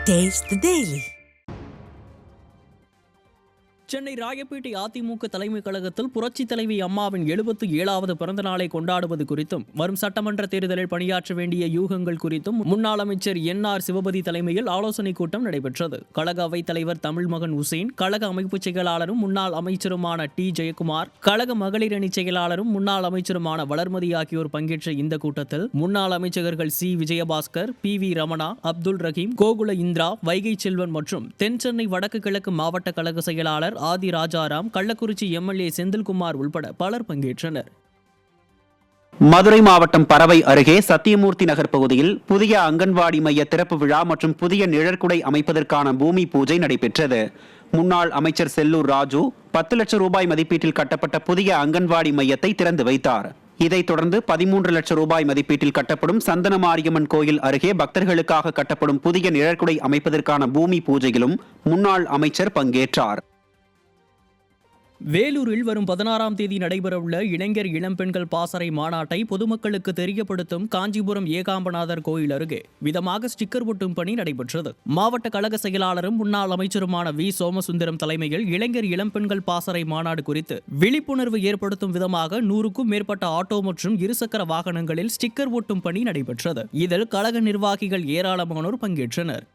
Taste the Daily. Chennai Royapettah AIADMK தலைமை கழகத்தில் புரட்சித் தலைவி அம்மாவின் 77வது பிறந்த நாளை கொண்டாடுவது குறித்தும் வரும் சட்டமன்ற தேர்தலில் பணியாற்ற வேண்டிய யூகங்கள் குறித்தும் முன்னாள் அமைச்சர் NR சிவபதி தலைமையில் ஆலோசனைக் கூட்டம் நடைபெற்றது. கழக அவைத் தலைவர் தமிழ்மகன் உசேன், கழக அமைப்புச் செயலாளரும் முன்னாள் அமைச்சருமான T ஜெயக்குமார், கழக மகளிர் அணி செயலாளரும் முன்னாள் அமைச்சருமான வளர்மதி ஆகியோர் பங்கேற்ற இந்த கூட்டத்தில் முன்னாள் அமைச்சர்கள் C விஜயபாஸ்கர், PV ரமணா, அப்துல் ரஹீம், கோகுல இந்திரா, வைகை செல்வன் மற்றும் தென் சென்னை வடக்கு கிழக்கு மாவட்ட கழக செயலாளர் ஆதி ராஜாராம், கள்ளக்குறிச்சி MLA செந்தில்குமார் உள்பட பலர் பங்கேற்றனர். மதுரை மாவட்டம் பரவை அருகே சத்தியமூர்த்தி நகர் பகுதியில் புதிய அங்கன்வாடி மைய திறப்பு விழா மற்றும் புதிய நிழற்குடை அமைப்பதற்கான பூமி பூஜை நடைபெற்றது. முன்னாள் அமைச்சர் செல்லூர் ராஜு 10 லட்சம் ரூபாய் மதிப்பீட்டில் கட்டப்பட்ட புதிய அங்கன்வாடி மையத்தை திறந்து வைத்தார். இதைத் தொடர்ந்து 13 லட்சம் ரூபாய் மதிப்பீட்டில் கட்டப்படும் சந்தன மாரியம்மன் கோயில் அருகே பக்தர்களுக்காக கட்டப்படும் புதிய நிழற்குடை அமைப்பதற்கான பூமி பூஜையிலும் முன்னாள் அமைச்சர் பங்கேற்றார். வேலூரில் வரும் 16ஆம் தேதி நடைபெறவுள்ள இளைஞர் இளம்பெண்கள் பாசறை மாநாட்டை பொதுமக்களுக்கு தெரியப்படுத்தும் காஞ்சிபுரம் ஏகாம்பநாதர் கோயில் அருகே விதமாக ஸ்டிக்கர் ஒட்டும் பணி நடைபெற்றது. மாவட்ட கழக செயலாளரும் முன்னாள் அமைச்சருமான V சோமசுந்தரம் தலைமையில் இளைஞர் இளம்பெண்கள் பாசறை மாநாடு குறித்து விழிப்புணர்வு ஏற்படுத்தும் விதமாக 100க்கும் மேற்பட்ட ஆட்டோ மற்றும் இருசக்கர வாகனங்களில் ஸ்டிக்கர் ஒட்டும் பணி நடைபெற்றது. இதில் கழக நிர்வாகிகள் ஏராளமானோர் பங்கேற்றனர்.